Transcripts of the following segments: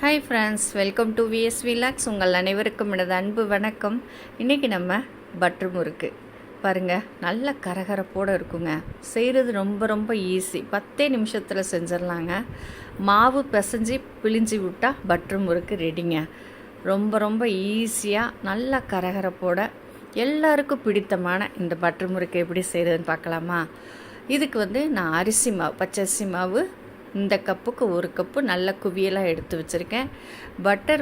Hi friends, welcome to VS vlogs. உங்கள் அனைவருக்கும் எனது அன்பு வணக்கம். இன்றைக்கி நம்ம பட்டர் முறுக்கு பாருங்கள், நல்ல கரகரப்போடு இருக்குங்க. செய்கிறது ரொம்ப ஈஸி, 10 நிமிஷத்தில் செஞ்சிடலாங்க. மாவு பிசைஞ்சு பிழிஞ்சு விட்டால் பட்டர் முறுக்கு ரெடிங்க. ரொம்ப ஈஸியாக நல்ல கரகரப்போட எல்லாருக்கும் பிடித்தமான இந்த பட்டர் முறுக்கு எப்படி செய்கிறதுன்னு பார்க்கலாமா? இதுக்கு நான் அரிசி மாவு, பச்சரிசி மாவு இந்த கப்புக்கு 1 கப்பு நல்ல குவியலாக எடுத்து வச்சுருக்கேன். பட்டர்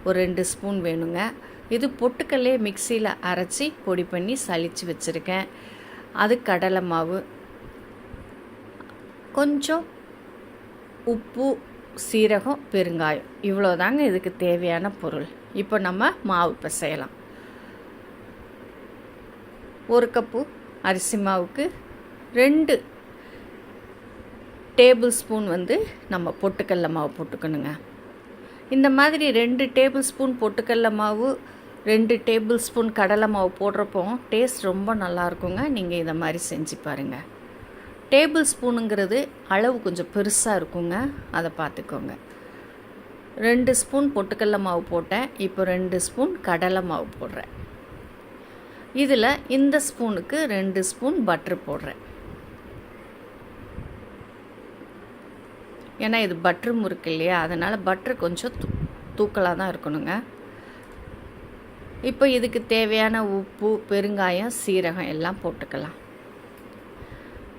ஒரு 2 ஸ்பூன் வேணுங்க. இது பொட்டுக்கல்லே மிக்சியில் அரைச்சி பொடி பண்ணி சலித்து வச்சுருக்கேன். அது கடலை மாவு, கொஞ்சம் உப்பு, சீரகம், பெருங்காயம், இவ்வளோதாங்க இதுக்கு தேவையான பொருள். இப்போ நம்ம மாவு பிசையலாம். 1 கப்பு அரிசி மாவுக்கு 2 டேபிள் ஸ்பூன் நம்ம பொட்டுக்கடல மாவு போட்டுக்கணுங்க. இந்த மாதிரி 2 டேபிள் ஸ்பூன் பொட்டுக்கடல மாவு, 2 டேபிள் ஸ்பூன் கடலை மாவு போடுறப்போ டேஸ்ட் ரொம்ப நல்லாயிருக்குங்க. நீங்கள் இதை மாதிரி செஞ்சு பாருங்கள். டேபிள் ஸ்பூனுங்கிறது அளவு கொஞ்சம் பெருசாக இருக்குங்க, அதை பார்த்துக்கோங்க. 2 ஸ்பூன் பொட்டுக்கடல மாவு போட்டேன். இப்போ 2 ஸ்பூன் கடலை மாவு போடுறேன். இதில் இந்த ஸ்பூனுக்கு 2 ஸ்பூன் பட்டர் போடுறேன். ஏன்னா இது பட்டர் முறுக்கு இல்லையா, அதனால் பட்டர் கொஞ்சம் தூக்கலாக தான் இருக்கணுங்க. இப்போ இதுக்கு தேவையான உப்பு, பெருங்காயம், சீரகம் எல்லாம் போட்டுக்கலாம்.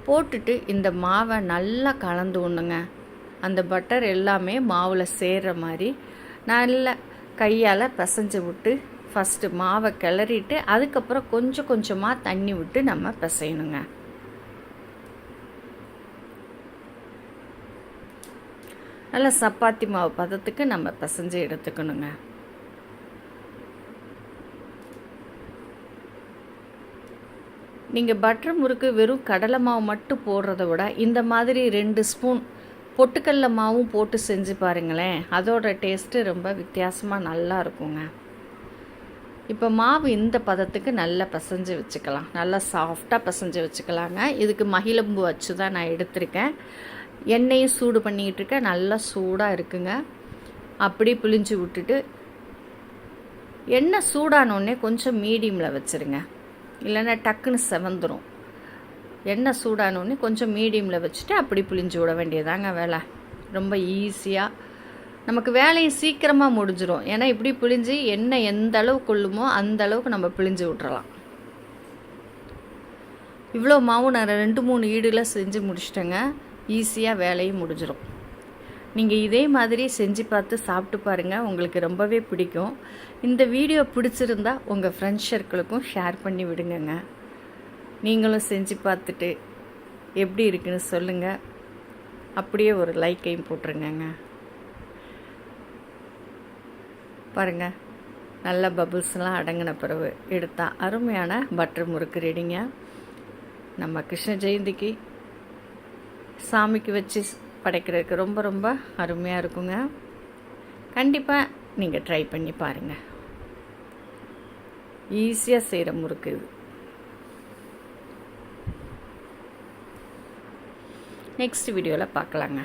போட்டுட்டு இந்த மாவை நல்லா கலந்து விடணுங்க. அந்த பட்டர் எல்லாமே மாவில் சேர்கிற மாதிரி நல்லா கையால் பிசைஞ்சு விட்டு ஃபஸ்ட்டு மாவை கிளறிட்டு அதுக்கப்புறம் கொஞ்சமாக தண்ணி விட்டு நம்ம பிசையணுங்க. நல்லா சப்பாத்தி மாவு பதத்துக்கு நம்ம பிசைஞ்சு எடுத்துக்கணுங்க. நீங்கள் பட்டர் முறுக்கு வெறும் கடலை மாவு மட்டும் போடுறத விட இந்த மாதிரி 2 ஸ்பூன் பொட்டுக்கடல மாவும் போட்டு செஞ்சு பாருங்களேன். அதோட டேஸ்ட்டு ரொம்ப வித்தியாசமாக நல்லா இருக்குங்க. இப்போ மாவு இந்த பதத்துக்கு நல்லா பிசைஞ்சு வச்சுக்கலாம். நல்லா சாஃப்டாக பிசைஞ்சு வச்சுக்கலாங்க. இதுக்கு மகிழம்பு வச்சு தான் நான் எடுத்திருக்கேன். எண்ணெயும் சூடு பண்ணிக்கிட்டு இருக்கேன். நல்லா சூடாக இருக்குங்க. அப்படி பிழிஞ்சு விட்டுட்டு எண்ணெய் சூடானோடனே கொஞ்சம் மீடியமில் வச்சுருங்க, இல்லைன்னா டக்குன்னு செவந்துடும். எண்ணெய் சூடானோடனே கொஞ்சம் மீடியமில் வச்சுட்டு அப்படி பிழிஞ்சு விட வேண்டியதாங்க வேலை. ரொம்ப ஈஸியாக நமக்கு வேலையை சீக்கிரமாக முடிஞ்சிடும். ஏன்னா இப்படி பிழிஞ்சு எண்ணெய் எந்த அளவு கொள்ளுமோ அந்த அளவுக்கு நம்ம பிழிஞ்சு விட்டுறலாம். இவ்வளோ மாவு நான் 2-3 ஈடில் செஞ்சு முடிச்சிட்டேங்க. ஈஸியாக வேலையும் முடிஞ்சிடும். நீங்கள் இதே மாதிரி செஞ்சு பார்த்து சாப்பிட்டு பாருங்கள், உங்களுக்கு ரொம்பவே பிடிக்கும். இந்த வீடியோ பிடிச்சிருந்தா உங்கள் ஃப்ரெண்ட்ஸ் சர்க்கிளுக்கும் ஷேர் பண்ணி விடுங்கங்க. நீங்களும் செஞ்சு பார்த்துட்டு எப்படி இருக்குன்னு சொல்லுங்கள். அப்படியே ஒரு லைக்கையும் போட்டுருங்கங்க. பாருங்கள், நல்ல பபுள்ஸ்லாம் அடங்கின பிறகு எடுத்தால் அருமையான பட்டர் முறுக்கு ரெடிங்க. நம்ம கிருஷ்ண ஜெயந்திக்கு சாமிக்கு வச்சு படைக்கிறதுக்கு ரொம்ப அருமையாக இருக்குங்க. கண்டிப்பாக நீங்கள் ட்ரை பண்ணி பாருங்கள். ஈஸியாக செய்கிற முறுக்கு இது. நெக்ஸ்ட் வீடியோவில் பார்க்கலாங்க.